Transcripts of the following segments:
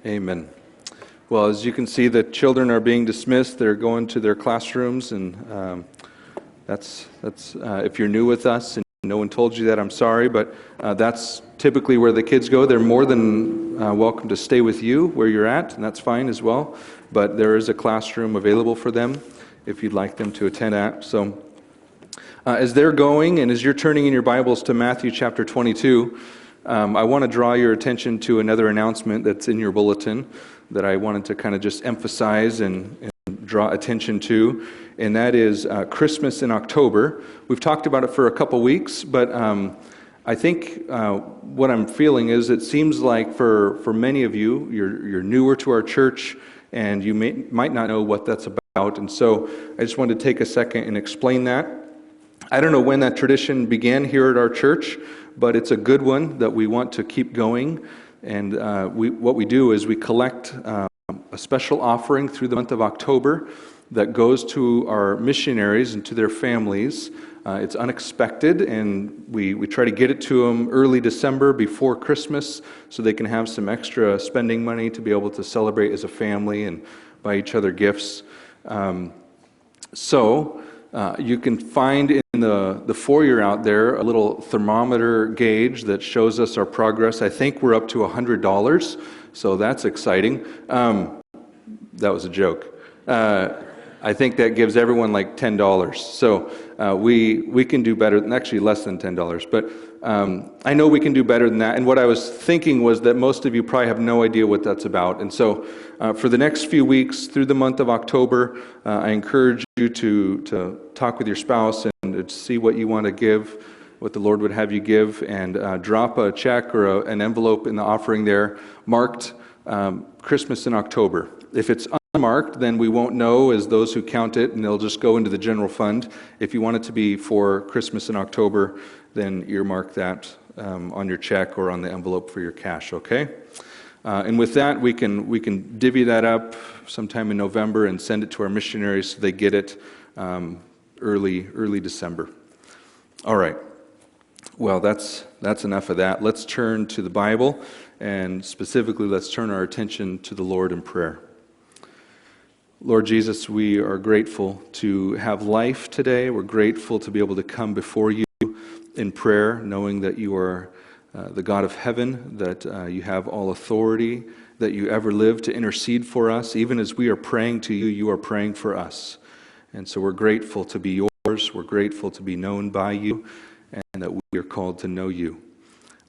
Amen. Well, as you can see, the children are being dismissed. They're going to their classrooms, and that's if you're new with us and no one told you that, I'm sorry, but that's typically where the kids go. They're more than welcome to stay with you where you're at, and that's fine as well. But there is a classroom available for them if you'd like them to attend at. So as they're going, and as you're turning in your Bibles to Matthew chapter 22, I want to draw your attention to another announcement that's in your bulletin that I wanted to kind of just emphasize and draw attention to, and that is Christmas in October. We've talked about it for a couple weeks, but I think what I'm feeling is it seems like for many of you, you're newer to our church, and you might not know what that's about, and so I just wanted to take a second and explain that. I don't know when that tradition began here at our church, but it's a good one that we want to keep going. And what we do is we collect a special offering through the month of October that goes to our missionaries and to their families. It's unexpected, and we try to get it to them early December before Christmas so they can have some extra spending money to be able to celebrate as a family and buy each other gifts. So you can find in the foyer out there a little thermometer gauge that shows us our progress. I think we're up to $100, so that's exciting. That was a joke. I think that gives everyone like $10. So we can do better, actually less than $10. But I know we can do better than that. And what I was thinking was that most of you probably have no idea what that's about. And so for the next few weeks through the month of October, I encourage you to talk with your spouse and to see what you want to give, what the Lord would have you give, and drop a check or an envelope in the offering there marked Christmas in October. If it's unmarked, then we won't know as those who count it, and they'll just go into the general fund. If you want it to be for Christmas in October, then earmark that on your check or on the envelope for your cash, okay? And with that, we can divvy that up sometime in November and send it to our missionaries so they get it early December. All right. Well, that's enough of that. Let's turn to the Bible, and specifically, let's turn our attention to the Lord in prayer. Lord Jesus, we are grateful to have life today. We're grateful to be able to come before you in prayer, knowing that you are the God of heaven, that you have all authority, that you ever live to intercede for us. Even as we are praying to you, you are praying for us. And so we're grateful to be yours. We're grateful to be known by you, and that we are called to know you.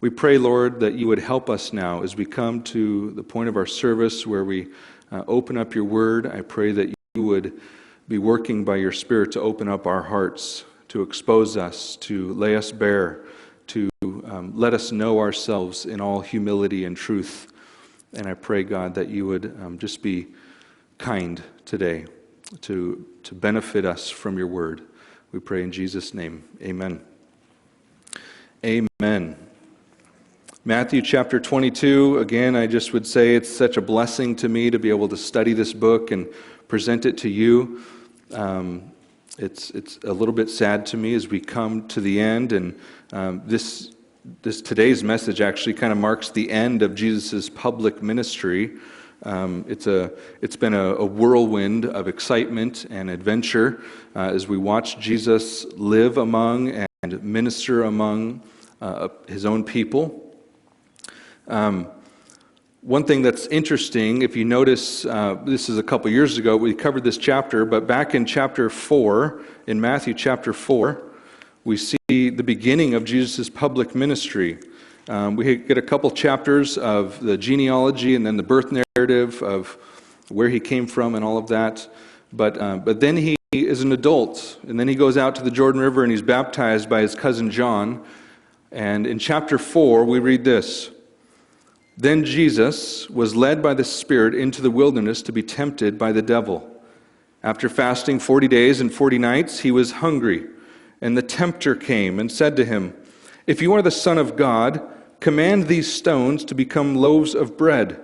We pray, Lord, that you would help us now as we come to the point of our service where we open up your word. I pray that you would be working by your Spirit to open up our hearts, to expose us, to lay us bare, to let us know ourselves in all humility and truth. And I pray, God, that you would just be kind today to benefit us from your word. We pray in Jesus' name. Amen. Amen. Matthew chapter 22, again, I just would say it's such a blessing to me to be able to study this book and present it to you. It's a little bit sad to me as we come to the end, and this today's message actually kind of marks the end of Jesus' public ministry. It's been a whirlwind of excitement and adventure as we watch Jesus live among and minister among his own people. One thing that's interesting, if you notice, this is a couple years ago, we covered this chapter, but back in chapter 4, in Matthew chapter 4, we see the beginning of Jesus' public ministry. We get a couple chapters of the genealogy and then the birth narrative of where he came from and all of that, but then he is an adult, and then he goes out to the Jordan River and he's baptized by his cousin John, and in chapter 4, we read this: Then Jesus was led by the Spirit into the wilderness to be tempted by the devil. After fasting 40 days and 40 nights, he was hungry. And the tempter came and said to him, If you are the Son of God, command these stones to become loaves of bread.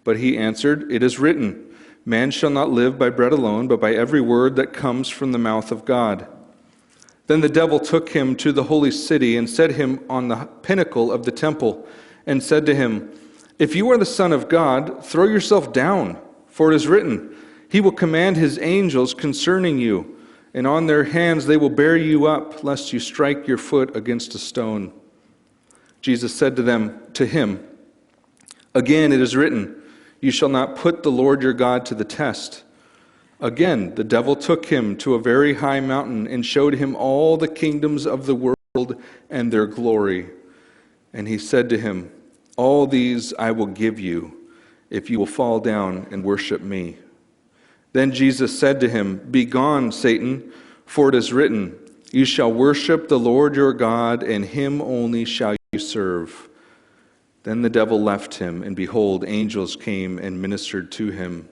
But he answered, It is written, Man shall not live by bread alone, but by every word that comes from the mouth of God. Then the devil took him to the holy city and set him on the pinnacle of the temple and said to him, If you are the Son of God, throw yourself down, for it is written, He will command His angels concerning you, and on their hands they will bear you up, lest you strike your foot against a stone. Jesus said to him, Again it is written, You shall not put the Lord your God to the test. Again the devil took him to a very high mountain and showed him all the kingdoms of the world and their glory. And he said to him, All these I will give you, if you will fall down and worship me. Then Jesus said to him, Begone, Satan, for it is written, You shall worship the Lord your God, and Him only shall you serve. Then the devil left him, and behold, angels came and ministered to him.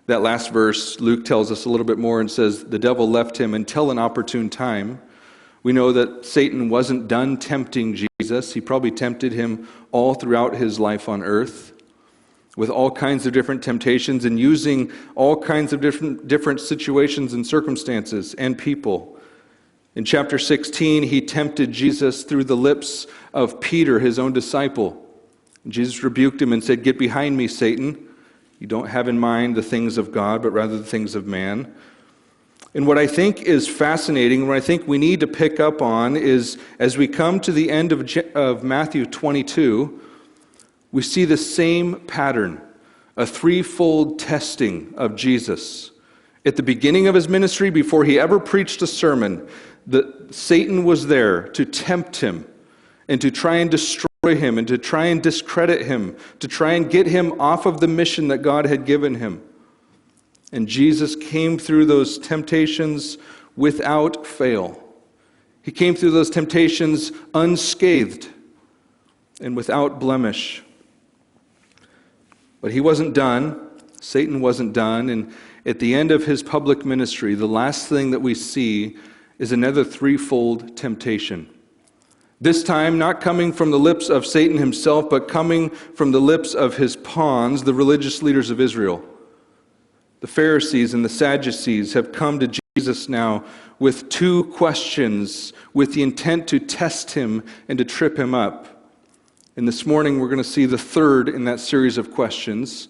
That last verse, Luke tells us a little bit more and says, The devil left him until an opportune time. We know that Satan wasn't done tempting Jesus. He probably tempted him all throughout his life on earth with all kinds of different temptations and using all kinds of different situations and circumstances and people. In chapter 16, he tempted Jesus through the lips of Peter, his own disciple. And Jesus rebuked him and said, Get behind me, Satan. You don't have in mind the things of God, but rather the things of man. And what I think is fascinating, what I think we need to pick up on is, as we come to the end of Matthew 22, we see the same pattern, a threefold testing of Jesus. At the beginning of his ministry, before he ever preached a sermon, Satan was there to tempt him and to try and destroy him and to try and discredit him, to try and get him off of the mission that God had given him. And Jesus came through those temptations without fail. He came through those temptations unscathed and without blemish. But he wasn't done. Satan wasn't done. And at the end of his public ministry, the last thing that we see is another threefold temptation. This time not coming from the lips of Satan himself, but coming from the lips of his pawns, the religious leaders of Israel. The Pharisees and the Sadducees have come to Jesus now with two questions with the intent to test him and to trip him up. And this morning we're going to see the third in that series of questions,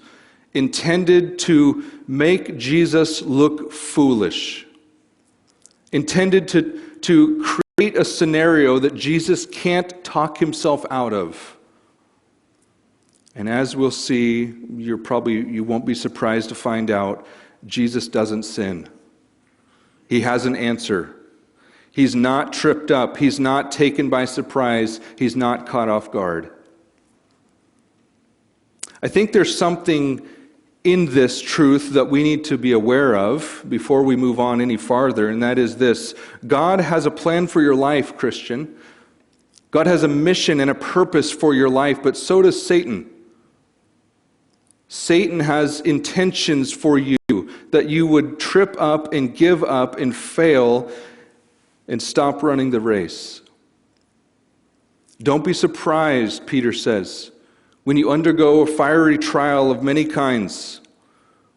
intended to make Jesus look foolish, intended to create a scenario that Jesus can't talk himself out of. And as we'll see, you won't be surprised to find out, Jesus doesn't sin. He has an answer. He's not tripped up. He's not taken by surprise. He's not caught off guard. I think there's something in this truth that we need to be aware of before we move on any farther, and that is this. God has a plan for your life, Christian. God has a mission and a purpose for your life, but so does Satan. Satan has intentions for you that you would trip up and give up and fail and stop running the race. Don't be surprised, Peter says, when you undergo a fiery trial of many kinds,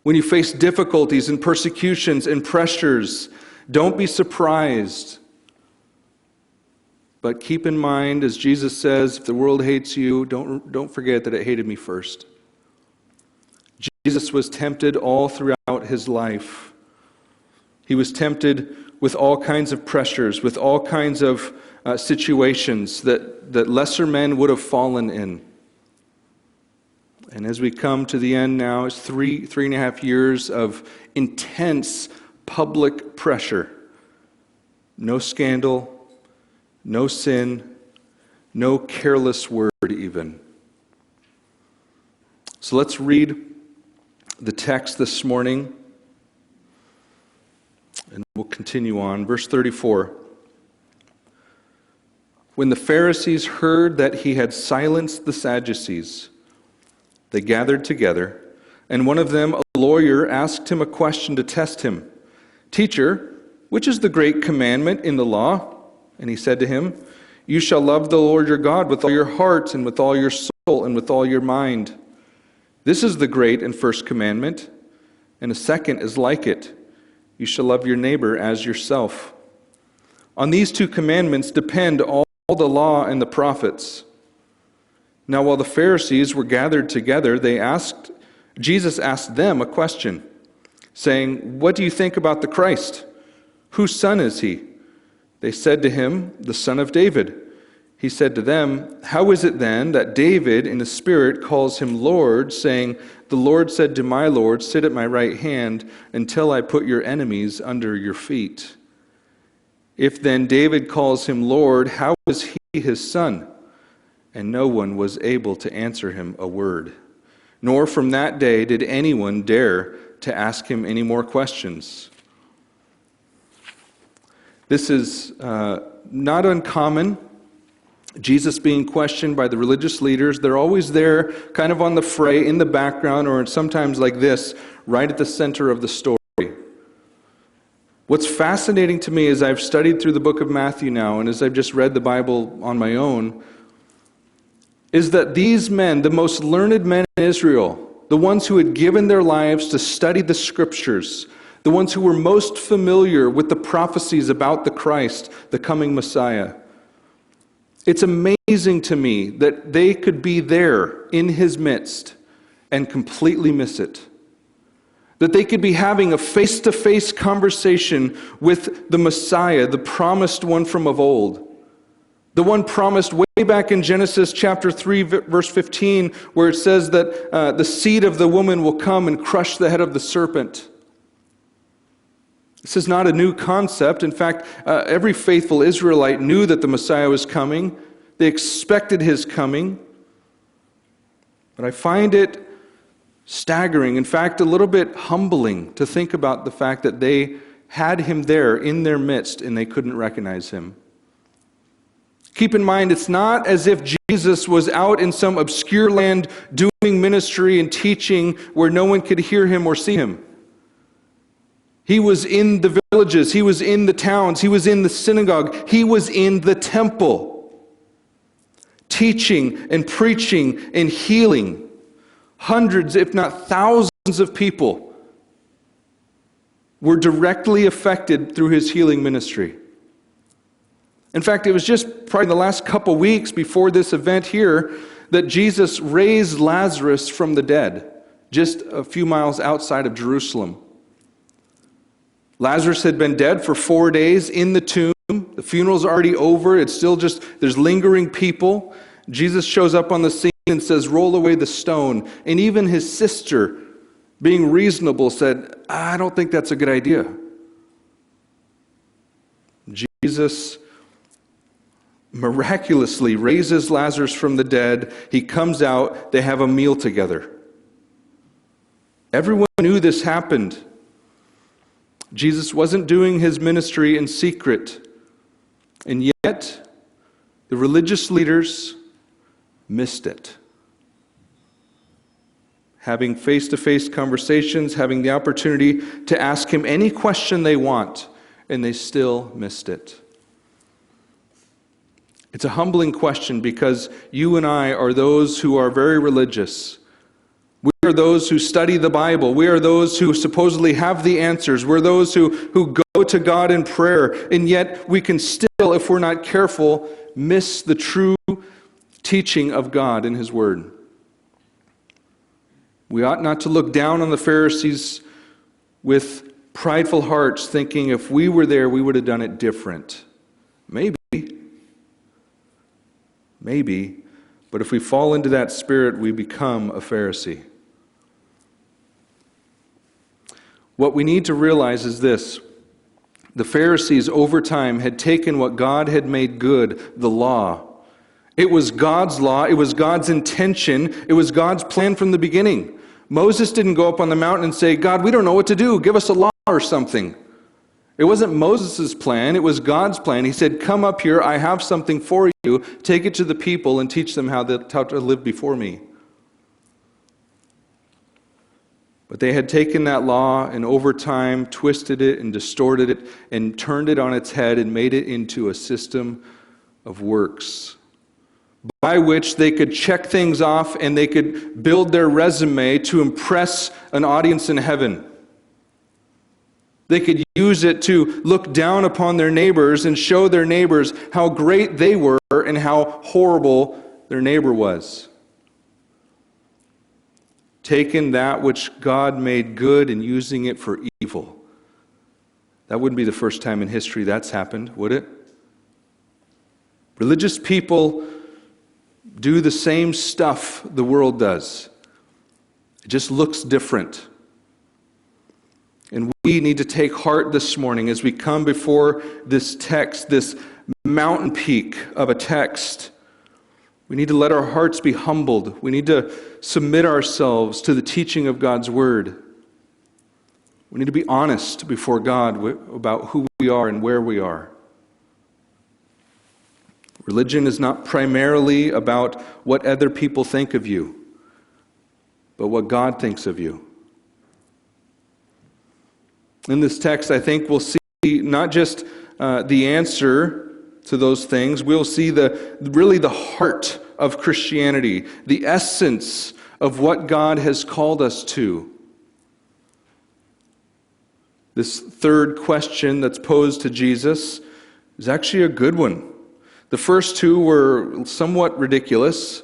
when you face difficulties and persecutions and pressures. Don't be surprised. But keep in mind, as Jesus says, if the world hates you, don't forget that it hated me first. Jesus was tempted all throughout his life. He was tempted with all kinds of pressures, with all kinds of situations that lesser men would have fallen in. And as we come to the end now, it's three and a half years of intense public pressure. No scandal, no sin, no careless word even. So let's read the text this morning, and we'll continue on. Verse 34. When the Pharisees heard that he had silenced the Sadducees, they gathered together, and one of them, a lawyer, asked him a question to test him. Teacher, which is the great commandment in the law? And he said to him, You shall love the Lord your God with all your heart and with all your soul and with all your mind. This is the great and first commandment, and a second is like it. You shall love your neighbor as yourself. On these two commandments depend all the law and the prophets. Now while the Pharisees were gathered together, Jesus asked them a question, saying, "What do you think about the Christ? Whose son is he?" They said to him, "The son of David." He said to them, "How is it then that David in the Spirit calls him Lord, saying, 'The Lord said to my Lord, sit at my right hand until I put your enemies under your feet'? If then David calls him Lord, how is he his son?" And no one was able to answer him a word. Nor from that day did anyone dare to ask him any more questions. This is not uncommon. Jesus being questioned by the religious leaders. They're always there, kind of on the fray, in the background, or sometimes like this, right at the center of the story. What's fascinating to me as I've studied through the book of Matthew now, and as I've just read the Bible on my own, is that these men, the most learned men in Israel, the ones who had given their lives to study the Scriptures, the ones who were most familiar with the prophecies about the Christ, the coming Messiah, it's amazing to me that they could be there in His midst and completely miss it. That they could be having a face-to-face conversation with the Messiah, the promised one from of old. The one promised way back in Genesis chapter 3, verse 15, where it says that the seed of the woman will come and crush the head of the serpent. This is not a new concept. In fact, every faithful Israelite knew that the Messiah was coming. They expected His coming. But I find it staggering, in fact, a little bit humbling to think about the fact that they had Him there in their midst and they couldn't recognize Him. Keep in mind, it's not as if Jesus was out in some obscure land doing ministry and teaching where no one could hear Him or see Him. He was in the villages, He was in the towns, He was in the synagogue, He was in the temple, teaching and preaching and healing. Hundreds, if not thousands of people were directly affected through His healing ministry. In fact, it was just probably the last couple weeks before this event here that Jesus raised Lazarus from the dead, just a few miles outside of Jerusalem. Lazarus had been dead for 4 days in the tomb. The funeral's already over. It's still just, there's lingering people. Jesus shows up on the scene and says, "Roll away the stone." And even his sister, being reasonable, said, "I don't think that's a good idea." Jesus miraculously raises Lazarus from the dead. He comes out. They have a meal together. Everyone knew this happened. Jesus wasn't doing His ministry in secret. And yet, the religious leaders missed it. Having face-to-face conversations, having the opportunity to ask Him any question they want, and they still missed it. It's a humbling question because you and I are those who are very religious. We are those who study the Bible. We are those who supposedly have the answers. We're those who go to God in prayer. And yet we can still, if we're not careful, miss the true teaching of God in His Word. We ought not to look down on the Pharisees with prideful hearts, thinking if we were there, we would have done it different. Maybe, but if we fall into that spirit, we become a Pharisee. What we need to realize is this. The Pharisees over time had taken what God had made good, the law. It was God's law, it was God's intention, it was God's plan from the beginning. Moses didn't go up on the mountain and say, "God, we don't know what to do, give us a law or something." It wasn't Moses' plan, it was God's plan. He said, "Come up here, I have something for you. Take it to the people and teach them how to live before me." But they had taken that law and over time twisted it and distorted it and turned it on its head and made it into a system of works by which they could check things off and they could build their resume to impress an audience in heaven. They could use it to look down upon their neighbors and show their neighbors how great they were and how horrible their neighbor was. taken that which God made good and using it for evil. That wouldn't be the first time in history that's happened, would it? Religious people do the same stuff the world does. It just looks different. And we need to take heart this morning as we come before this text, this mountain peak of a text. We need to let our hearts be humbled. We need to submit ourselves to the teaching of God's Word. We need to be honest before God about who we are and where we are. Religion is not primarily about what other people think of you, but what God thinks of you. In this text, I think we'll see not just the answer to those things, we'll see really the heart of Christianity, the essence of what God has called us to. This third question that's posed to Jesus is actually a good one. The first two were somewhat ridiculous.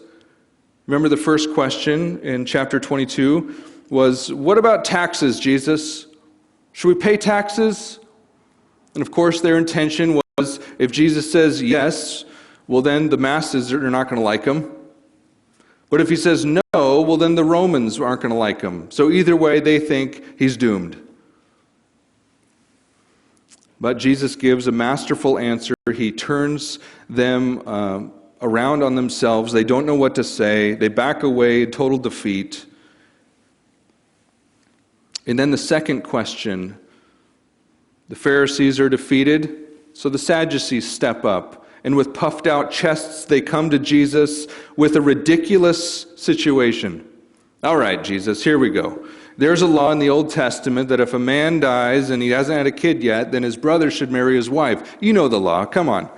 Remember the first question in chapter 22 was, what about taxes, Jesus? Should we pay taxes? And of course their intention was, if Jesus says yes, well then the masses are not going to like him. But if he says no, well then the Romans aren't going to like him. So either way they think he's doomed. But Jesus gives a masterful answer. He turns them around on themselves. They don't know what to say. They back away, total defeat. And then the second question. The Pharisees are defeated, so the Sadducees step up. And with puffed out chests, they come to Jesus with a ridiculous situation. All right, Jesus, here we go. There's a law in the Old Testament that if a man dies and he hasn't had a kid yet, then his brother should marry his wife. You know the law, come on.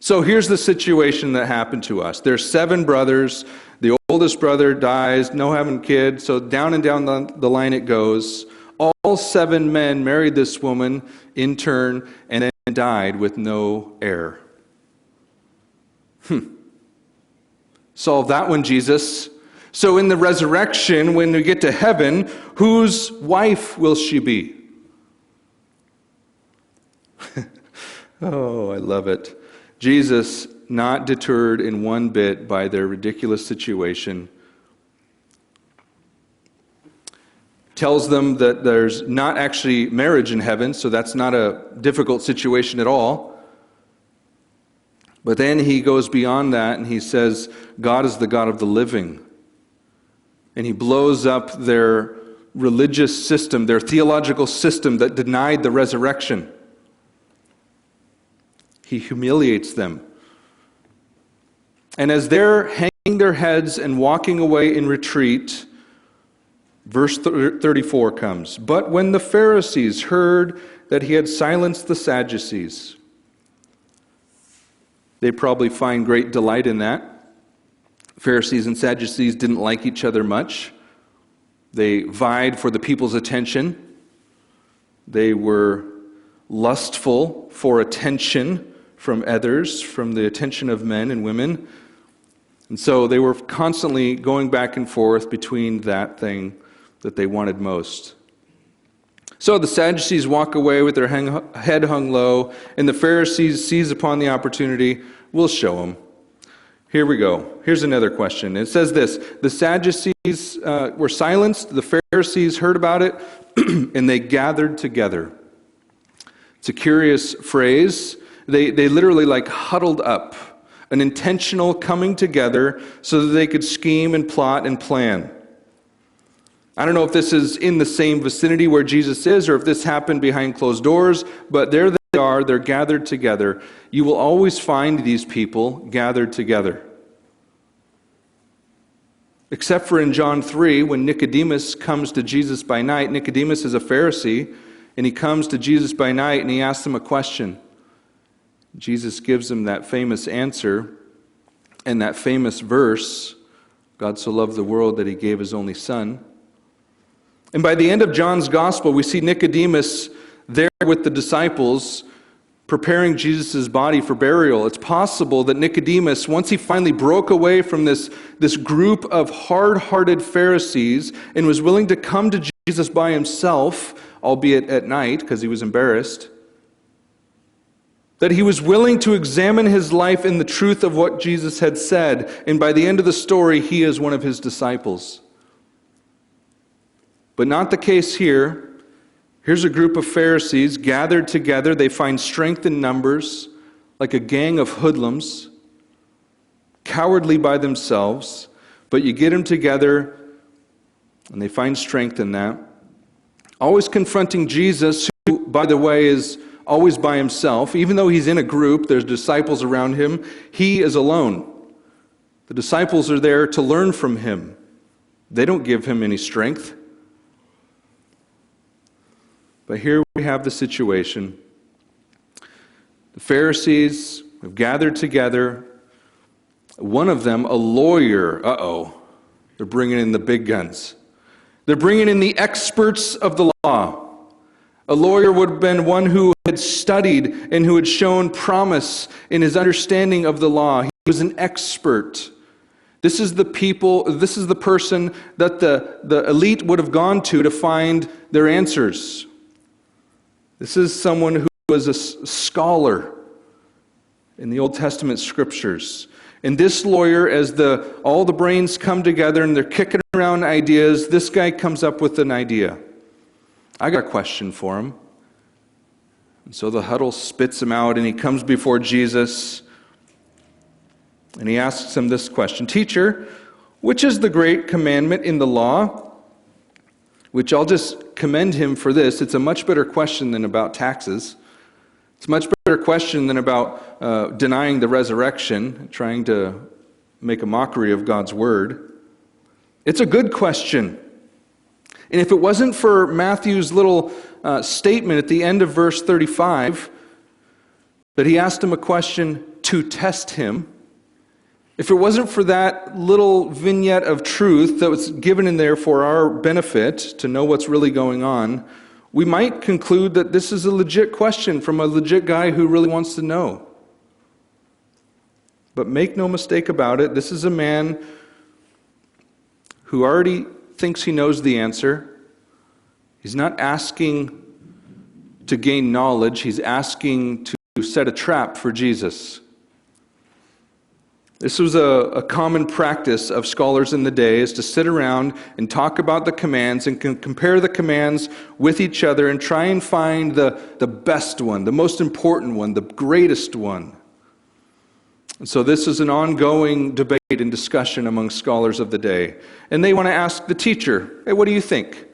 So here's the situation that happened to us. There's 7 brothers. The oldest brother dies, no having kids, so down and down the line it goes. All 7 men married this woman in turn and then died with no heir. Solve that one, Jesus. So in the resurrection, when we get to heaven, whose wife will she be? Oh, I love it. Jesus, not deterred in one bit by their ridiculous situation, tells them that there's not actually marriage in heaven, so that's not a difficult situation at all. But then he goes beyond that and he says, God is the God of the living. And he blows up their religious system, their theological system that denied the resurrection. He humiliates them. And as they're hanging their heads and walking away in retreat, verse 34 comes. But when the Pharisees heard that he had silenced the Sadducees, they probably find great delight in that. Pharisees and Sadducees didn't like each other much. They vied for the people's attention. They were lustful for attention from others, from the attention of men and women. And so they were constantly going back and forth between that thing that they wanted most. So the Sadducees walk away with their head hung low, and the Pharisees seize upon the opportunity. We'll show them. Here we go. Here's another question. It says this: the Sadducees were silenced, the Pharisees heard about it, and they gathered together. It's a curious phrase. They literally huddled up, an intentional coming together so that they could scheme and plot and plan. I don't know if this is in the same vicinity where Jesus is or if this happened behind closed doors, but there they are, they're gathered together. You will always find these people gathered together. Except for in John 3, when Nicodemus comes to Jesus by night. Nicodemus is a Pharisee, and he comes to Jesus by night and he asks him a question. Jesus gives him that famous answer and that famous verse, God so loved the world that he gave his only Son. And by the end of John's Gospel, we see Nicodemus there with the disciples preparing Jesus' body for burial. It's possible that Nicodemus, once he finally broke away from this group of hard-hearted Pharisees and was willing to come to Jesus by himself, albeit at night because he was embarrassed, that he was willing to examine his life in the truth of what Jesus had said, and by the end of the story, he is one of his disciples. But not the case here. Here's a group of Pharisees gathered together. They find strength in numbers, like a gang of hoodlums, cowardly by themselves, but you get them together, and they find strength in that. Always confronting Jesus, who, by the way, is always by himself. Even though he's in a group, there's disciples around him, he is alone. The disciples are there to learn from him. They don't give him any strength. But here we have the situation. The Pharisees have gathered together. One of them, a lawyer, they're bringing in the big guns. They're bringing in the experts of the law. A lawyer would have been one who had studied and who had shown promise in his understanding of the law. He was an expert. This is the person that the elite would have gone to find their answers. This is someone who was a scholar in the Old Testament scriptures. And this lawyer, as all the brains come together and they're kicking around ideas, this guy comes up with an idea. I got a question for him. And so the huddle spits him out, and he comes before Jesus, and he asks him this question: Teacher, which is the great commandment in the law? Which I'll just commend him for this. It's a much better question than about taxes. It's a much better question than about denying the resurrection, trying to make a mockery of God's word. It's a good question. And if it wasn't for Matthew's little statement at the end of verse 35, that he asked him a question to test him, if it wasn't for that little vignette of truth that was given in there for our benefit to know what's really going on, we might conclude that this is a legit question from a legit guy who really wants to know. But make no mistake about it, this is a man who already thinks he knows the answer. He's not asking to gain knowledge, he's asking to set a trap for Jesus. This was a common practice of scholars in the day, is to sit around and talk about the commands and compare the commands with each other and try and find the best one, the most important one, the greatest one. And so this is an ongoing debate and discussion among scholars of the day. And they want to ask the teacher, hey, what do you think?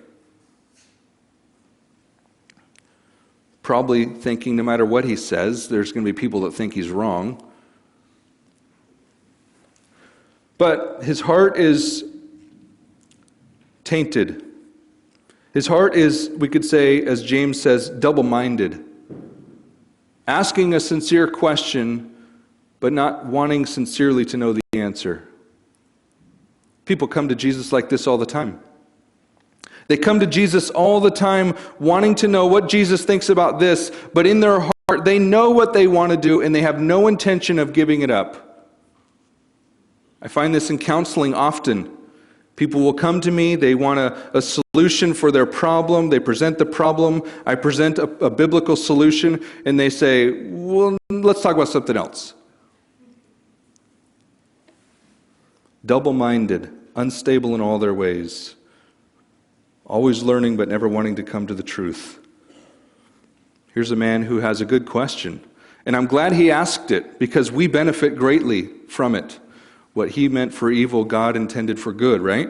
Probably thinking no matter what he says, there's going to be people that think he's wrong. But his heart is tainted. His heart is, we could say, as James says, double-minded. Asking a sincere question, but not wanting sincerely to know the answer. People come to Jesus like this all the time. They come to Jesus all the time wanting to know what Jesus thinks about this, but in their heart they know what they want to do and they have no intention of giving it up. I find this in counseling often. People will come to me, they want a solution for their problem, they present the problem, I present a biblical solution, and they say, well, let's talk about something else. Double-minded, unstable in all their ways, always learning but never wanting to come to the truth. Here's a man who has a good question, and I'm glad he asked it because we benefit greatly from it. What he meant for evil, God intended for good, right?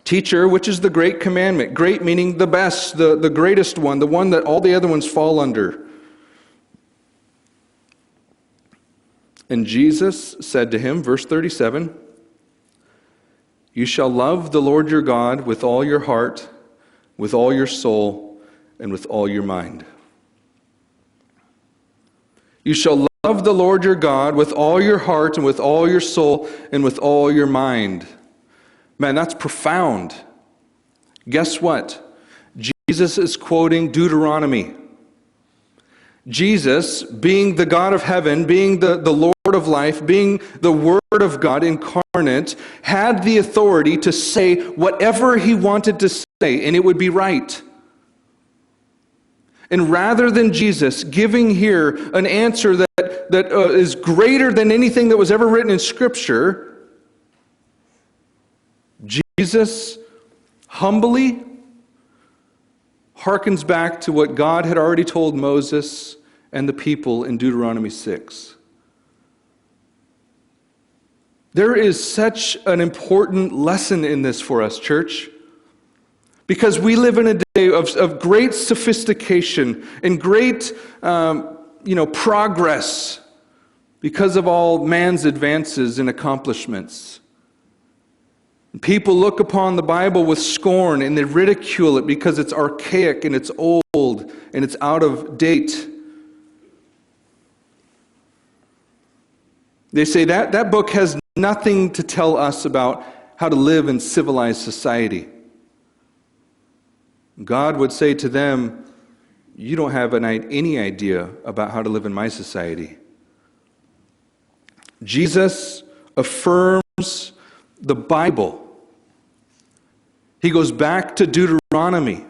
Teacher, which is the great commandment? Great meaning the best, the greatest one, the one that all the other ones fall under. And Jesus said to him, verse 37, you shall love the Lord your God with all your heart, with all your soul, and with all your mind. You shall love the Lord your God with all your heart and with all your soul and with all your mind. Man, that's profound. Guess what? Jesus is quoting Deuteronomy. Jesus, being the God of heaven, being the Lord of life, being the Word of God incarnate, had the authority to say whatever he wanted to say, and it would be right. And rather than Jesus giving here an answer that is greater than anything that was ever written in Scripture, Jesus humbly harkens back to what God had already told Moses and the people in Deuteronomy 6. There is such an important lesson in this for us, church, because we live in a day of great sophistication and great progress because of all man's advances and accomplishments. People look upon the Bible with scorn and they ridicule it because it's archaic and it's old and it's out of date. They say that book has nothing to tell us about how to live in civilized society. God would say to them, you don't have any idea about how to live in my society. Jesus affirms the Bible. He goes back to Deuteronomy.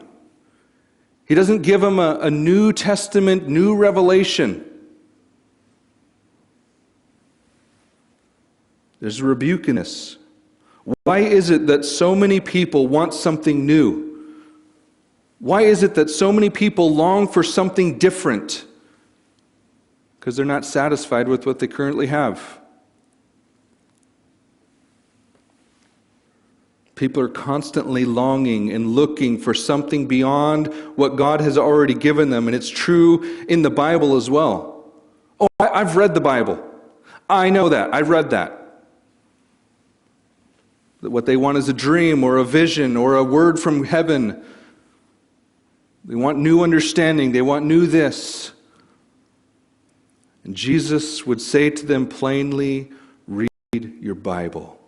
He doesn't give them a New Testament, new revelation. There's a rebuke in this. Why is it that so many people want something new? Why is it that so many people long for something different? Because they're not satisfied with what they currently have. People are constantly longing and looking for something beyond what God has already given them, and it's true in the Bible as well. Oh, I've read the Bible. I know that. I've read that. What they want is a dream or a vision or a word from heaven. They want new understanding. They want new this. And Jesus would say to them plainly, read your Bible.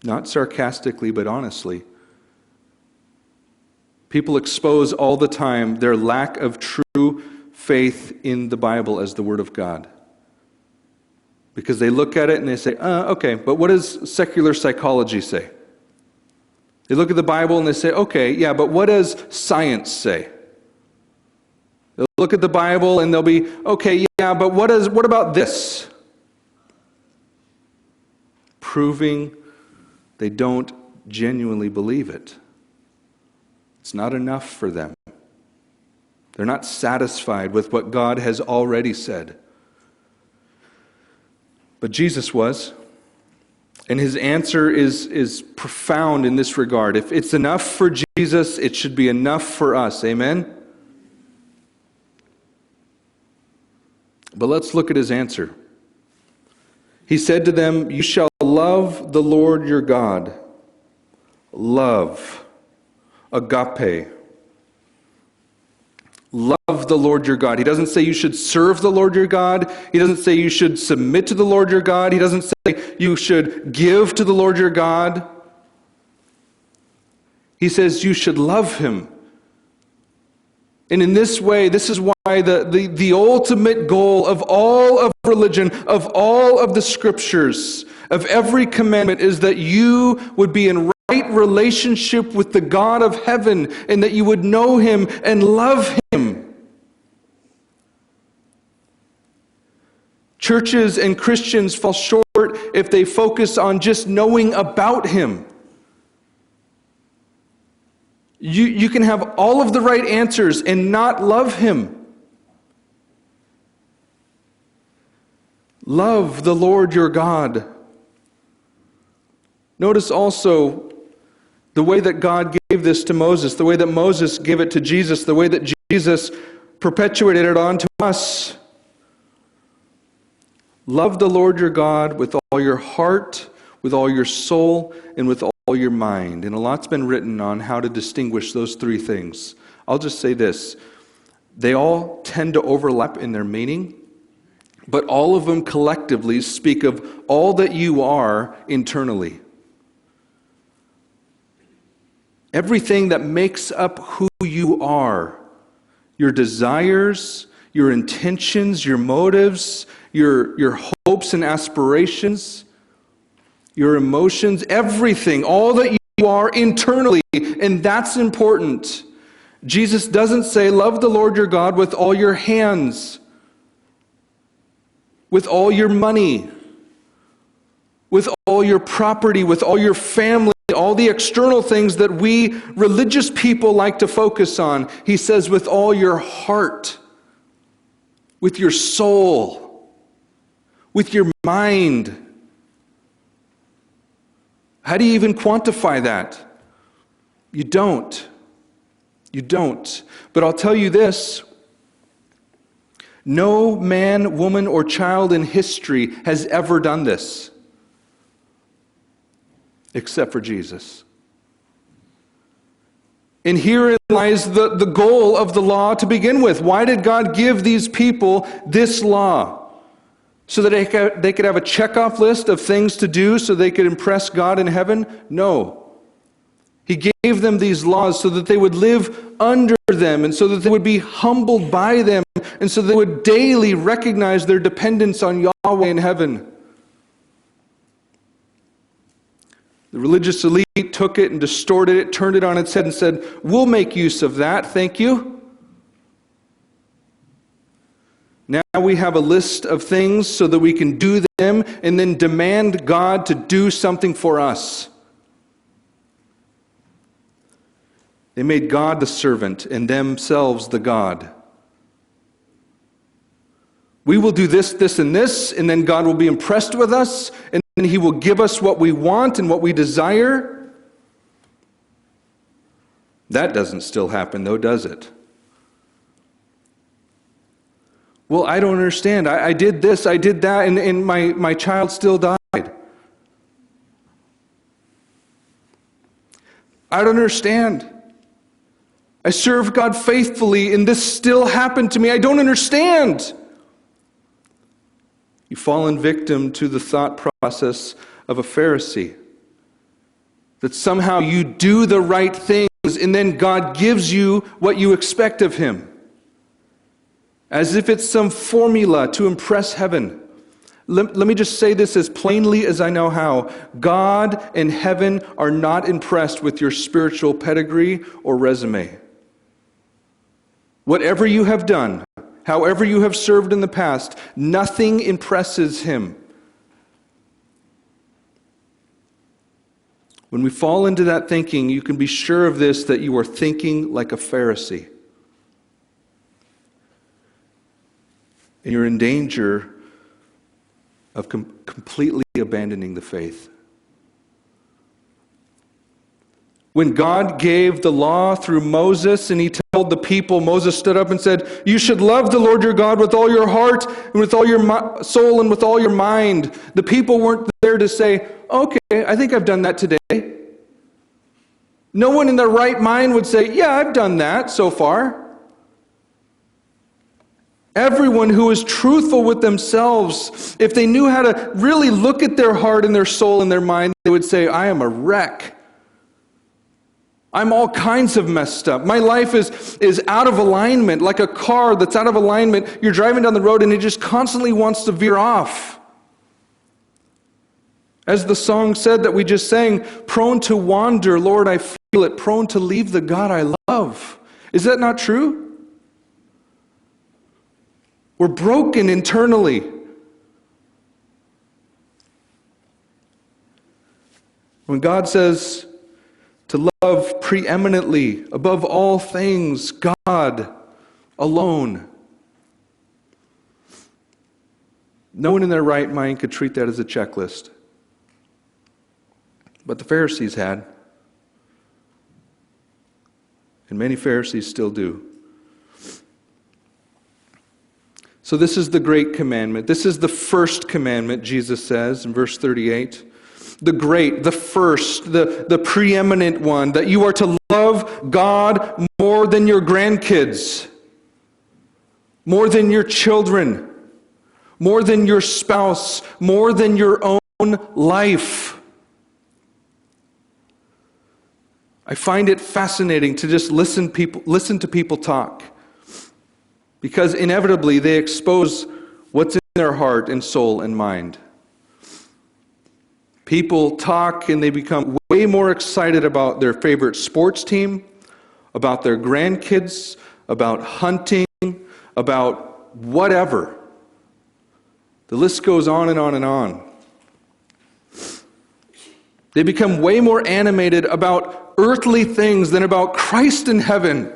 Not sarcastically, but honestly. People expose all the time their lack of true faith in the Bible as the Word of God. Because they look at it and they say, okay, but what does secular psychology say? They look at the Bible and they say, okay, yeah, but what does science say? They'll look at the Bible and they'll be, okay, yeah, but what about this? Proving they don't genuinely believe it. It's not enough for them. They're not satisfied with what God has already said. But Jesus was. And his answer is profound in this regard. If it's enough for Jesus, it should be enough for us. Amen? But let's look at his answer. He said to them, you shall love the Lord your God. Love. Agape. Love the Lord your God. He doesn't say you should serve the Lord your God. He doesn't say you should submit to the Lord your God. He doesn't say you should give to the Lord your God. He says you should love him. And in this way, this is why the ultimate goal of all of religion, of all of the scriptures, of every commandment is that you would be in right relationship with the God of heaven and that you would know him and love him. Churches and Christians fall short if they focus on just knowing about him. You can have all of the right answers and not love him. Love the Lord your God. Notice also the way that God gave this to Moses, the way that Moses gave it to Jesus, the way that Jesus perpetuated it on to us. Love the Lord your God with all your heart, with all your soul, and with all your mind. And a lot's been written on how to distinguish those three things. I'll just say this. They all tend to overlap in their meaning, but all of them collectively speak of all that you are internally. Everything that makes up who you are your desires, your intentions, your motives, your hopes and aspirations, your emotions, everything, all that you are internally, and that's important. Jesus doesn't say, love the Lord your God with all your hands, with all your money, with all your property, with all your family, all the external things that we religious people like to focus on. He says, with all your heart, with your soul, with your mind. How do you even quantify that? You don't. You don't. But I'll tell you this. No man, woman, or child in history has ever done this. Except for Jesus. And herein lies the goal of the law to begin with. Why did God give these people this law? So that they could have a checkoff list of things to do so they could impress God in heaven? No. He gave them these laws so that they would live under them and so that they would be humbled by them and so they would daily recognize their dependence on Yahweh in heaven. The religious elite took it and distorted it, turned it on its head and said, we'll make use of that, thank you. Now we have a list of things so that we can do them and then demand God to do something for us. They made God the servant and themselves the God. We will do this, this, and this, and then God will be impressed with us, and then He will give us what we want and what we desire. That doesn't still happen, though, does it? Well, I don't understand. I did this, I did that, and my child still died. I don't understand. I served God faithfully, and this still happened to me. I don't understand. You've fallen victim to the thought process of a Pharisee. That somehow you do the right things, and then God gives you what you expect of Him. As if it's some formula to impress heaven. Let me just say this as plainly as I know how. God and heaven are not impressed with your spiritual pedigree or resume. Whatever you have done, however you have served in the past, nothing impresses Him. When we fall into that thinking, you can be sure of this, that you are thinking like a Pharisee. And you're in danger of completely abandoning the faith. When God gave the law through Moses and He told the people, Moses stood up and said, you should love the Lord your God with all your heart and with all your soul and with all your mind. The people weren't there to say, okay, I think I've done that today. No one in their right mind would say, yeah, I've done that so far. Everyone who is truthful with themselves, if they knew how to really look at their heart and their soul and their mind, they would say, I am a wreck. I'm all kinds of messed up. My life is out of alignment, like a car that's out of alignment. You're driving down the road and it just constantly wants to veer off. As the song said that we just sang, prone to wander, Lord, I feel it, prone to leave the God I love. Is that not true? We're broken internally. When God says to love preeminently, above all things, God alone, no one in their right mind could treat that as a checklist. But the Pharisees had. And many Pharisees still do. So this is the great commandment. This is the first commandment, Jesus says in verse 38. The great, the first, the preeminent one, that you are to love God more than your grandkids, more than your children, more than your spouse, more than your own life. I find it fascinating to just listen to people talk. because inevitably they expose what's in their heart and soul and mind. People talk and they become way more excited about their favorite sports team, about their grandkids, about hunting, about whatever. The list goes on and on and on. They become way more animated about earthly things than about Christ in heaven.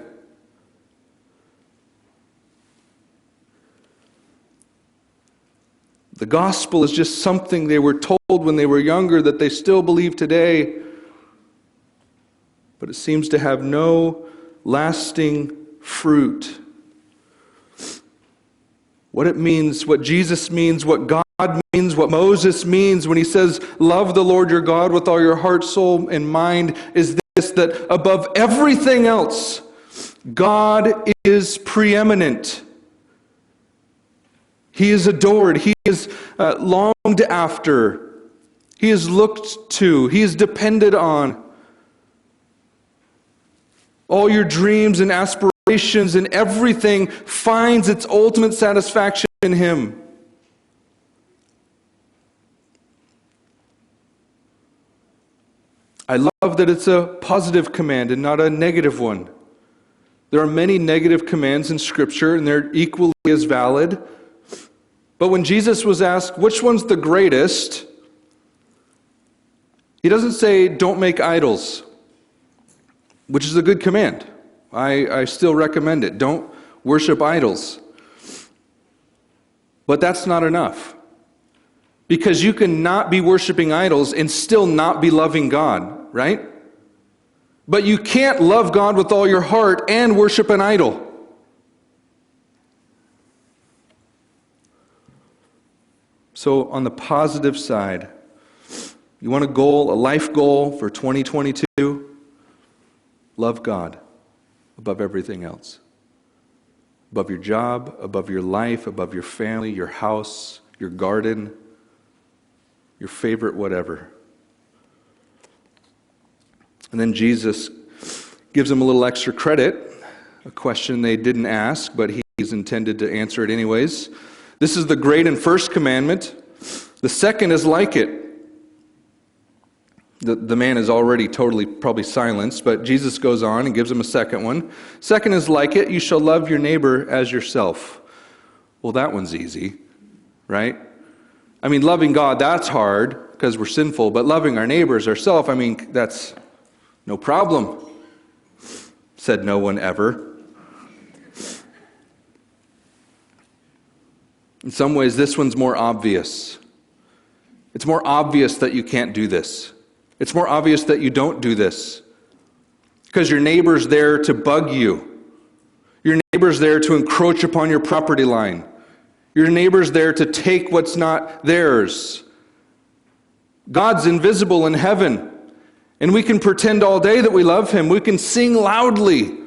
The gospel is just something they were told when they were younger that they still believe today, but it seems to have no lasting fruit. What it means, what Jesus means, what God means, what Moses means when he says, love the Lord your God with all your heart, soul, and mind, is this, that above everything else, God is preeminent. He is adored. He is longed after. He is looked to. He is depended on. All your dreams and aspirations and everything finds its ultimate satisfaction in Him. I love that it's a positive command and not a negative one. There are many negative commands in Scripture, and they're equally as valid. But when Jesus was asked, which one's the greatest? He doesn't say, don't make idols, which is a good command. I still recommend it. Don't worship idols. But that's not enough. Because you can not be worshiping idols and still not be loving God, right? But you can't love God with all your heart and worship an idol. So on the positive side, you want a life goal for 2022? Love God above everything else. Above your job, above your life, above your family, your house, your garden, your favorite whatever. And then Jesus gives them a little extra credit, a question they didn't ask, but he's intended to answer it anyways. This is the great and first commandment. The second is like it. The man is already totally probably silenced, but Jesus goes on and gives him a second one. Second is like it, you shall love your neighbor as yourself. Well, that one's easy, right? I mean, loving God, that's hard because we're sinful, but loving our neighbors, ourselves, I mean, that's no problem. Said no one ever. In some ways, this one's more obvious. It's more obvious that you can't do this. It's more obvious that you don't do this. Because your neighbor's there to bug you. Your neighbor's there to encroach upon your property line. Your neighbor's there to take what's not theirs. God's invisible in heaven. And we can pretend all day that we love Him. We can sing loudly.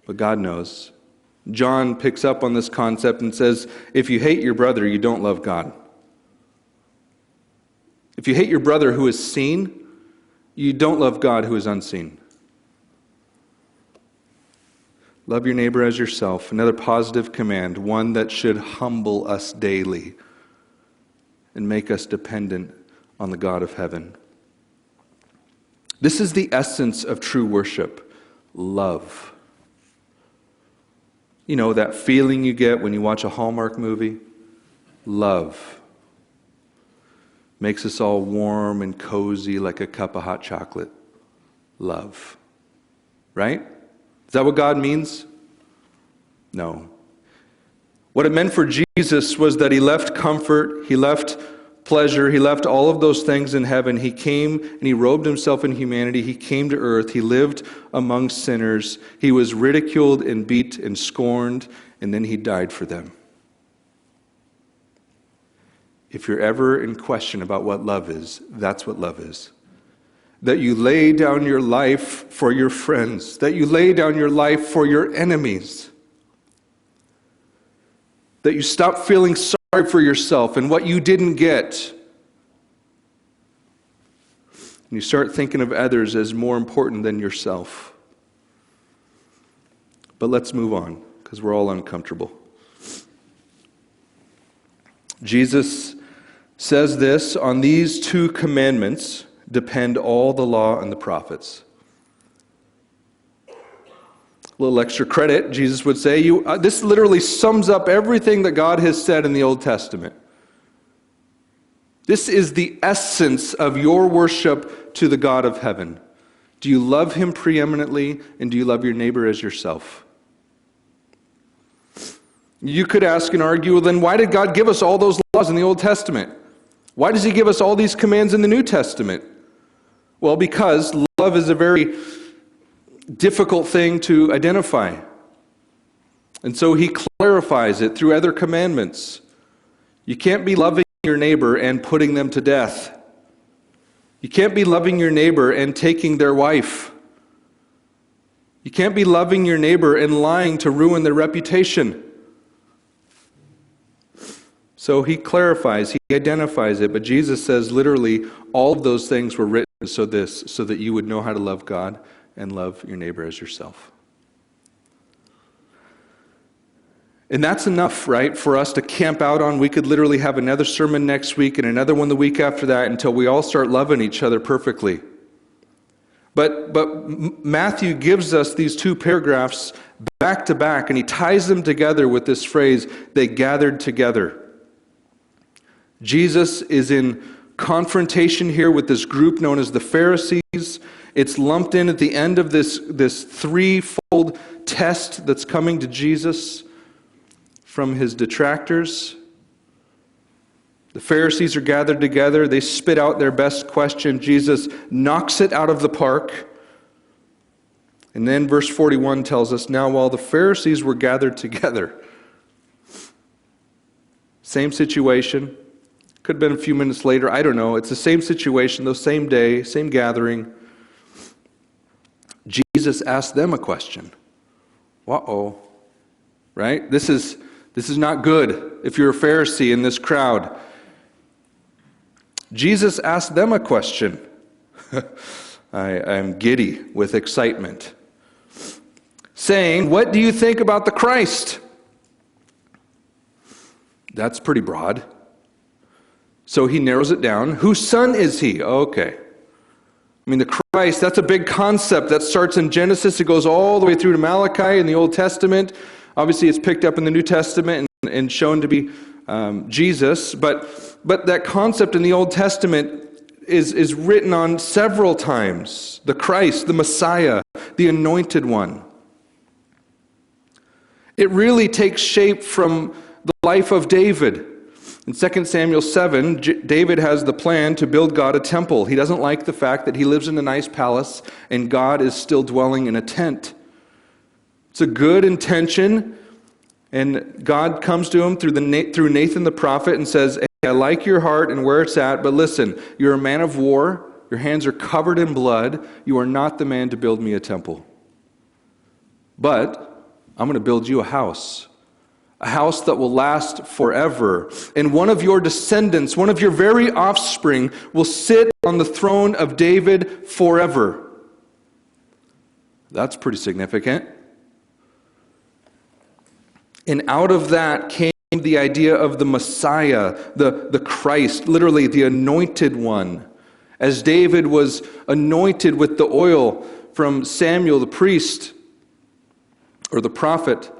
But God knows. John picks up on this concept and says, if you hate your brother, you don't love God. If you hate your brother who is seen, you don't love God who is unseen. Love your neighbor as yourself. Another positive command, one that should humble us daily and make us dependent on the God of heaven. This is the essence of true worship, love. You know, that feeling you get when you watch a Hallmark movie? Love. Makes us all warm and cozy like a cup of hot chocolate. Love. Right? Is that what God means? No. What it meant for Jesus was that He left comfort, He left pleasure, He left all of those things in heaven. He came and He robed Himself in humanity. He came to earth. He lived among sinners. He was ridiculed and beat and scorned, and then He died for them. If you're ever in question about what love is, that's what love is. That you lay down your life for your friends. That you lay down your life for your enemies. That you stop feeling sorry for yourself and what you didn't get. And you start thinking of others as more important than yourself. But let's move on, because we're all uncomfortable. Jesus says this, on these two commandments depend all the law and the prophets. A little extra credit, Jesus would say, this literally sums up everything that God has said in the Old Testament. This is the essence of your worship to the God of heaven. Do you love Him preeminently, and do you love your neighbor as yourself? You could ask and argue, well, then why did God give us all those laws in the Old Testament? Why does He give us all these commands in the New Testament? Well, because love is a very difficult thing to identify. And so He clarifies it through other commandments. You can't be loving your neighbor and putting them to death. You can't be loving your neighbor and taking their wife. You can't be loving your neighbor and lying to ruin their reputation. So He clarifies, He identifies it, but Jesus says literally all of those things were written so that you would know how to love God and love your neighbor as yourself. And that's enough, right, for us to camp out on. We could literally have another sermon next week and another one the week after that until we all start loving each other perfectly. But Matthew gives us these two paragraphs back to back, and he ties them together with this phrase, they gathered together. Jesus is in confrontation here with this group known as the Pharisees. It's lumped in at the end of this threefold test that's coming to Jesus from his detractors. The Pharisees are gathered together. They spit out their best question. Jesus knocks it out of the park. And then verse 41 tells us, now while the Pharisees were gathered together, same situation, could have been a few minutes later, I don't know. It's the same situation, the same day, same gathering. Jesus asked them a question. Uh-oh. Right? This is not good if you're a Pharisee in this crowd. Jesus asked them a question. I'm giddy with excitement. Saying, what do you think about the Christ? That's pretty broad. So he narrows it down. Whose son is he? Okay. I mean, the Christ, that's a big concept that starts in Genesis. It goes all the way through to Malachi in the Old Testament. Obviously, it's picked up in the New Testament and shown to be Jesus. But that concept in the Old Testament is written on several times. The Christ, the Messiah, the Anointed One. It really takes shape from the life of David. In 2 Samuel 7, David has the plan to build God a temple. He doesn't like the fact that he lives in a nice palace and God is still dwelling in a tent. It's a good intention, and God comes to him through Nathan the prophet and says, hey, I like your heart and where it's at, but listen, you're a man of war, your hands are covered in blood, you are not the man to build me a temple. But I'm going to build you a house that will last forever. And one of your descendants, one of your very offspring, will sit on the throne of David forever. That's pretty significant. And out of that came the idea of the Messiah, the Christ, literally the Anointed One. As David was anointed with the oil from Samuel the priest, or the prophet,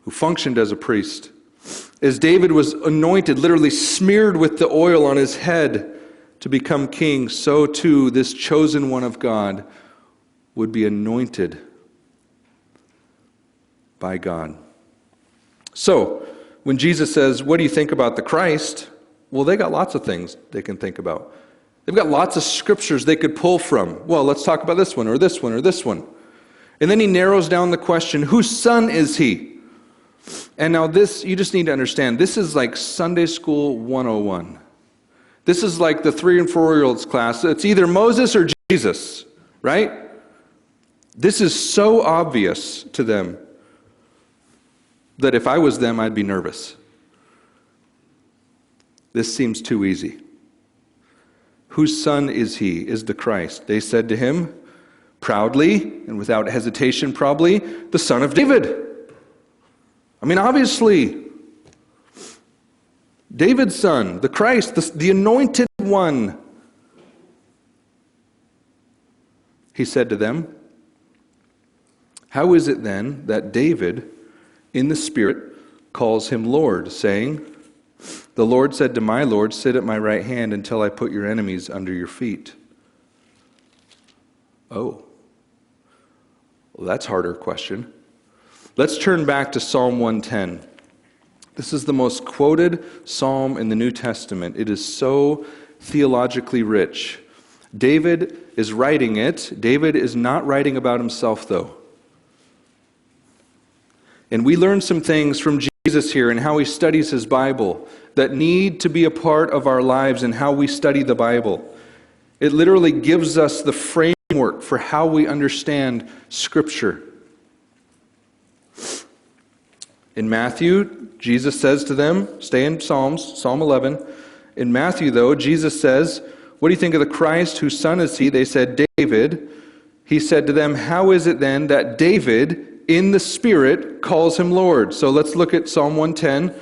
who functioned as a priest. As David was anointed, literally smeared with the oil on his head to become king, so too this chosen one of God would be anointed by God. So, when Jesus says, what do you think about the Christ? Well, they got lots of things they can think about. They've got lots of scriptures they could pull from. Well, let's talk about this one, or this one, or this one. And then he narrows down the question, whose son is he? And now this, you just need to understand, this is like Sunday School 101. This is like the 3 and 4-year-olds class. It's either Moses or Jesus, right? This is so obvious to them that if I was them, I'd be nervous. This seems too easy. Whose son is he, is the Christ? They said to him, Proudly, and without hesitation probably, the Son of David. I mean, obviously, David's son, the Christ, the anointed one. He said to them, "How is it then that David, in the Spirit, calls him Lord, saying, 'The Lord said to my Lord, sit at my right hand until I put your enemies under your feet'?" Oh. Well, that's a harder question. Let's turn back to Psalm 110. This is the most quoted psalm in the New Testament. It is so theologically rich. David is writing it. David is not writing about himself, though. And we learn some things from Jesus here and how he studies his Bible that need to be a part of our lives and how we study the Bible. It literally gives us the framework for how we understand Scripture. In Matthew, Jesus says to them, stay in Psalms, Psalm 11. In Matthew, though, Jesus says, "What do you think of the Christ? Whose son is he?" They said, "David." He said to them, "How is it then that David, in the Spirit, calls him Lord?" So let's look at Psalm 110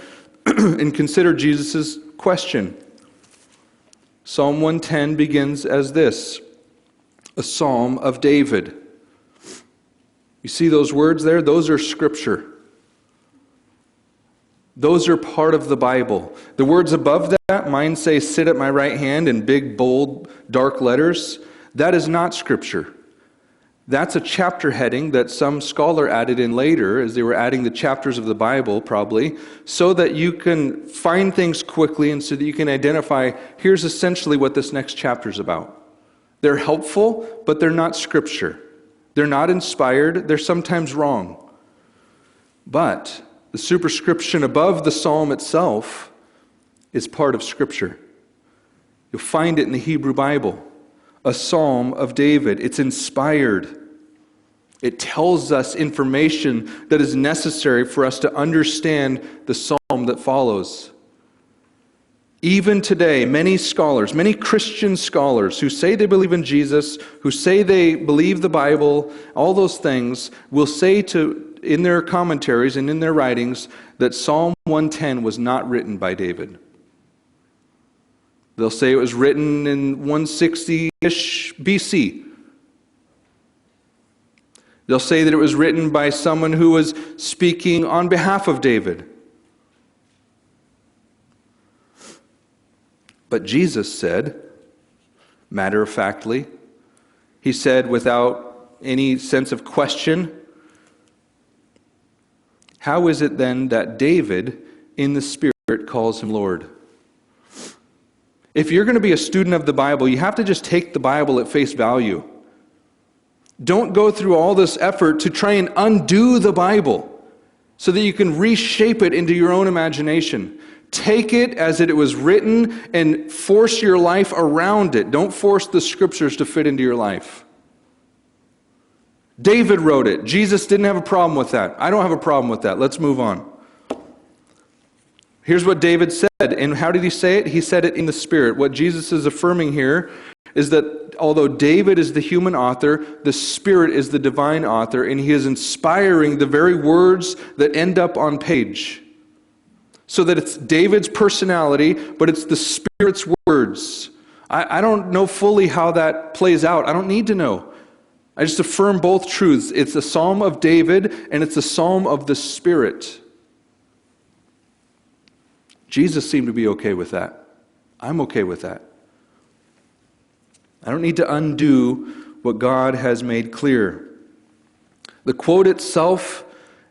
and consider Jesus' question. Psalm 110 begins as this, a psalm of David. You see those words there? Those are Scripture. Those are part of the Bible. The words above that, mine say, "Sit at my right hand," in big, bold, dark letters. That is not Scripture. That's a chapter heading that some scholar added in later, as they were adding the chapters of the Bible, probably, so that you can find things quickly and so that you can identify, here's essentially what this next chapter is about. They're helpful, but they're not Scripture. They're not inspired. They're sometimes wrong. But the superscription above the psalm itself is part of Scripture. You'll find it in the Hebrew Bible. A psalm of David. It's inspired. It tells us information that is necessary for us to understand the psalm that follows. Even today, many scholars, many Christian scholars who say they believe in Jesus, who say they believe the Bible, all those things, will say in their commentaries and in their writings that Psalm 110 was not written by David. They'll say it was written in 160-ish BC. They'll say that it was written by someone who was speaking on behalf of David. But Jesus said, matter-of-factly, he said without any sense of question, "How is it then that David in the Spirit calls him Lord?" If you're going to be a student of the Bible, you have to just take the Bible at face value. Don't go through all this effort to try and undo the Bible so that you can reshape it into your own imagination. Take it as it was written and force your life around it. Don't force the Scriptures to fit into your life. David wrote it. Jesus didn't have a problem with that. I don't have a problem with that. Let's move on. Here's what David said. And how did he say it? He said it in the Spirit. What Jesus is affirming here is that although David is the human author, the Spirit is the divine author, and he is inspiring the very words that end up on page. So that it's David's personality, but it's the Spirit's words. I don't know fully how that plays out. I don't need to know. I just affirm both truths. It's a psalm of David, and it's a psalm of the Spirit. Jesus seemed to be okay with that. I'm okay with that. I don't need to undo what God has made clear. The quote itself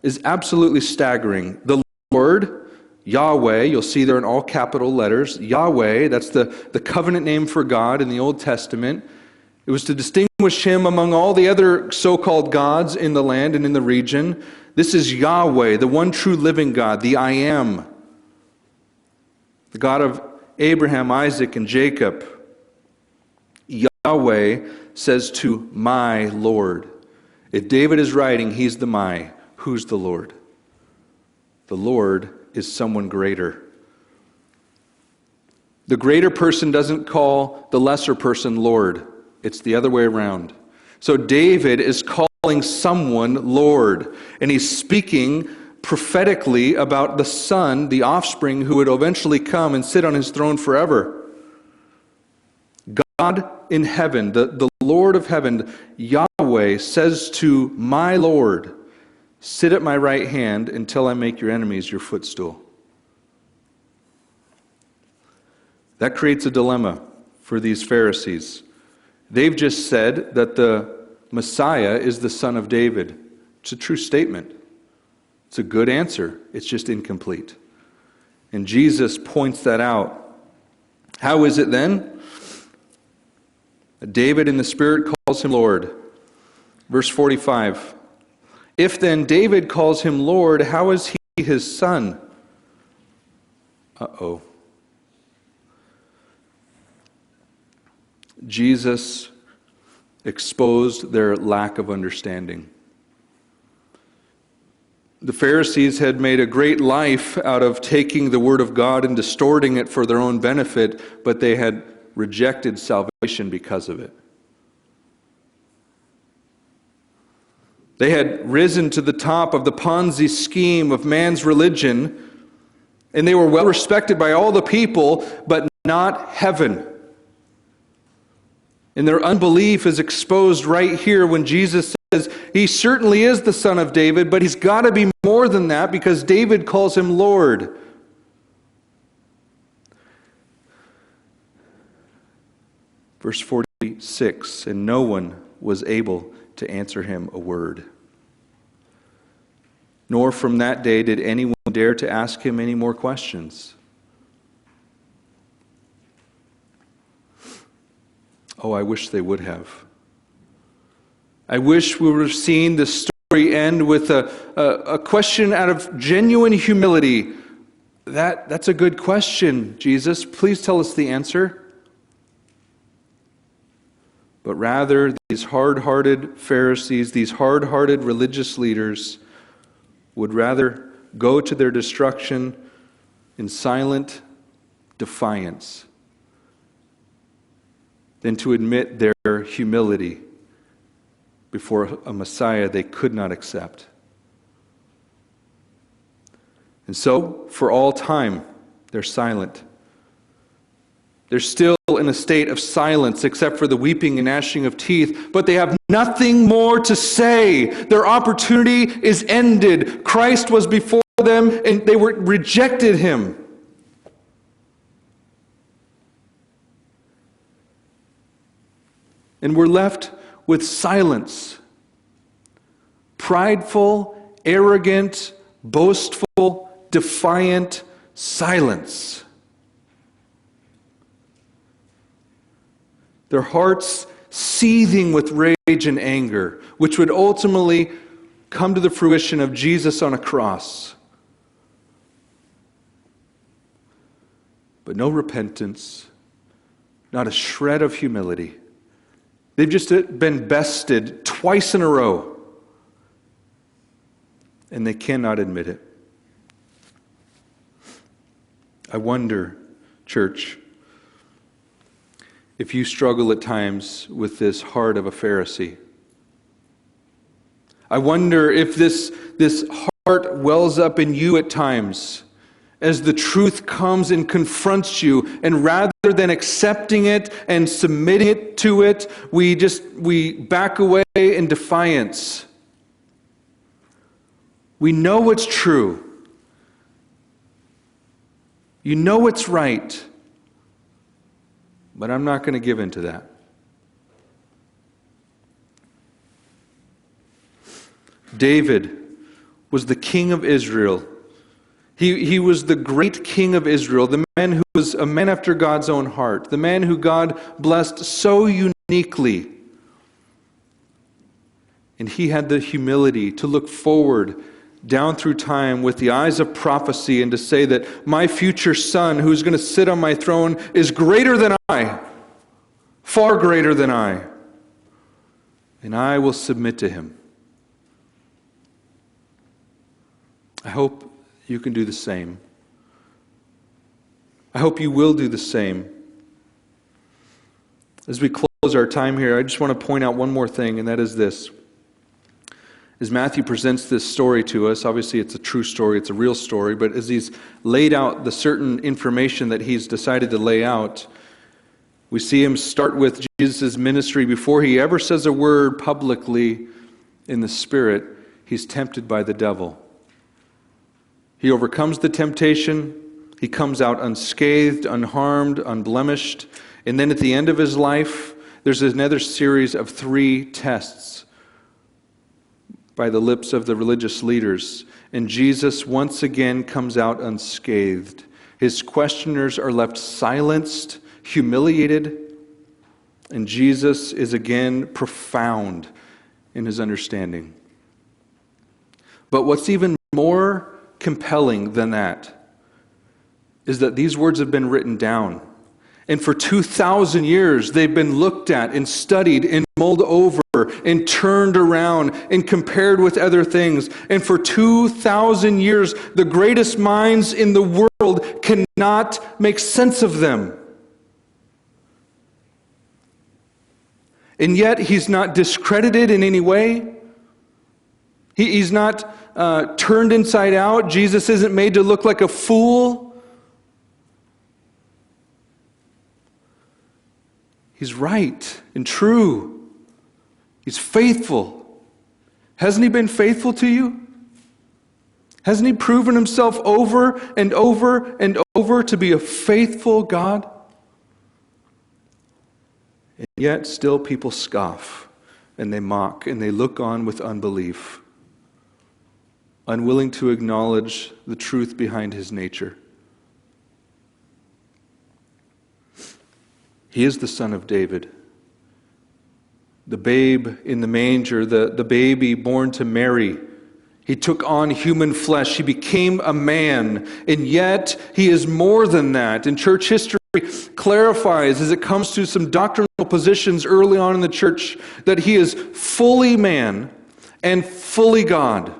is absolutely staggering. The Lord, Yahweh, you'll see there in all capital letters, Yahweh, that's the covenant name for God in the Old Testament. It was to distinguish him among all the other so-called gods in the land and in the region. This is Yahweh, the one true living God, the I Am. The God of Abraham, Isaac, and Jacob. Yahweh says to my Lord. If David is writing, he's the my. Who's the Lord? The Lord is someone greater. The greater person doesn't call the lesser person Lord. It's the other way around. So David is calling someone Lord, and he's speaking prophetically about the son, the offspring, who would eventually come and sit on his throne forever. God in heaven, the Lord of heaven, Yahweh, says to my Lord, sit at my right hand until I make your enemies your footstool. That creates a dilemma for these Pharisees. They've just said that the Messiah is the son of David. It's a true statement. It's a good answer. It's just incomplete. And Jesus points that out. How is it then? David in the Spirit calls him Lord. Verse 45. If then David calls him Lord, how is he his son? Uh-oh. Jesus exposed their lack of understanding. The Pharisees had made a great life out of taking the Word of God and distorting it for their own benefit, but they had rejected salvation because of it. They had risen to the top of the Ponzi scheme of man's religion, and they were well respected by all the people, but not heaven. And their unbelief is exposed right here when Jesus says he certainly is the son of David, but he's got to be more than that because David calls him Lord. Verse 46, and no one was able to answer him a word. Nor from that day did anyone dare to ask him any more questions. Oh, I wish they would have. I wish we would have seen this story end with a question out of genuine humility. That's a good question, Jesus. Please tell us the answer. But rather, these hard-hearted Pharisees, these hard-hearted religious leaders would rather go to their destruction in silent defiance than to admit their humility before a Messiah they could not accept. And so, for all time, they're silent. They're still in a state of silence except for the weeping and gnashing of teeth, but they have nothing more to say. Their opportunity is ended. Christ was before them and they rejected him. And we're left with silence. Prideful, arrogant, boastful, defiant silence. Their hearts seething with rage and anger, which would ultimately come to the fruition of Jesus on a cross. But no repentance, not a shred of humility. They've just been bested twice in a row, and they cannot admit it. I wonder, church, if you struggle at times with this heart of a Pharisee. I wonder if this heart wells up in you at times as the truth comes and confronts you, and rather than accepting it and submitting it to it, we back away in defiance. We know it's true. You know it's right. But I'm not going to give in to that. David was the king of Israel. He was the great king of Israel, the man who was a man after God's own heart, the man who God blessed so uniquely. And he had the humility to look forward down through time with the eyes of prophecy and to say that my future son who's going to sit on my throne is greater than I, far greater than I, and I will submit to him. I hope you can do the same. I hope you will do the same. As we close close our time here, I just want to point out one more thing, and that is this. As Matthew presents this story to us, obviously it's a true story, it's a real story, but as he's laid out the certain information that he's decided to lay out, we see him start with Jesus' ministry. Before he ever says a word publicly in the Spirit, he's tempted by the devil. He overcomes the temptation. He comes out unscathed, unharmed, unblemished. And then at the end of his life, there's another series of 3 tests by the lips of the religious leaders. And Jesus once again comes out unscathed. His questioners are left silenced, humiliated, and Jesus is again profound in his understanding. But what's even more compelling than that is that these words have been written down. And for 2,000 years, they've been looked at and studied and mulled over and turned around and compared with other things. And for 2,000 years, the greatest minds in the world cannot make sense of them. And yet, he's not discredited in any way. He's not turned inside out. Jesus isn't made to look like a fool. He's right and true. He's faithful. Hasn't he been faithful to you? Hasn't he proven himself over and over and over to be a faithful God? And yet still people scoff and they mock and they look on with unbelief, unwilling to acknowledge the truth behind his nature. He is the Son of David. The babe in the manger, the baby born to Mary. He took on human flesh. He became a man. And yet, he is more than that. And church history clarifies, as it comes to some doctrinal positions early on in the church, that he is fully man and fully God.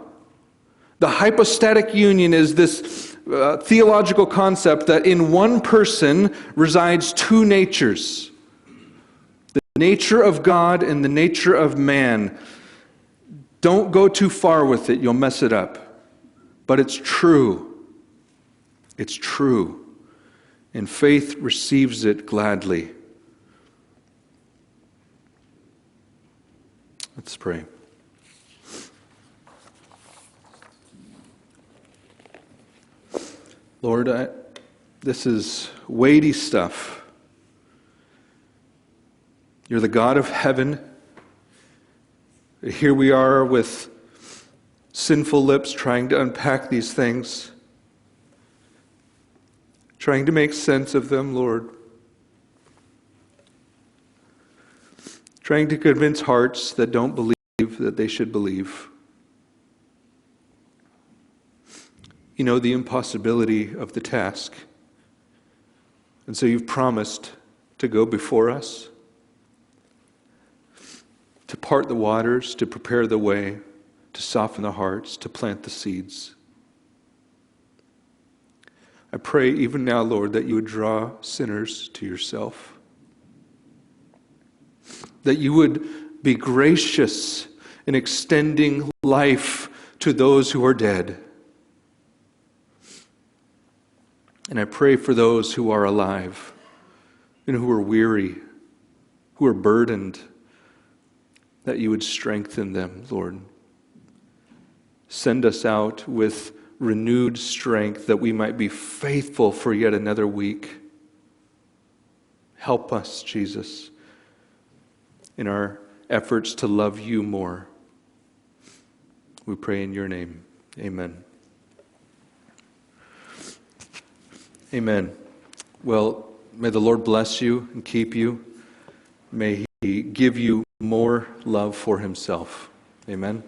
The hypostatic union is this theological concept that in one person resides 2 natures. The nature of God and the nature of man. Don't go too far with it, you'll mess it up. But it's true. It's true. And faith receives it gladly. Let's pray. Lord, this is weighty stuff. You're the God of heaven. Here we are with sinful lips trying to unpack these things, trying to make sense of them, Lord. Trying to convince hearts that don't believe that they should believe. You know the impossibility of the task. And so you've promised to go before us, to part the waters, to prepare the way, to soften the hearts, to plant the seeds. I pray even now, Lord, that you would draw sinners to yourself. That you would be gracious in extending life to those who are dead. And I pray for those who are alive and who are weary, who are burdened, that you would strengthen them, Lord. Send us out with renewed strength that we might be faithful for yet another week. Help us, Jesus, in our efforts to love you more. We pray in your name. Amen. Amen. Well, may the Lord bless you and keep you. May he give you more love for himself. Amen.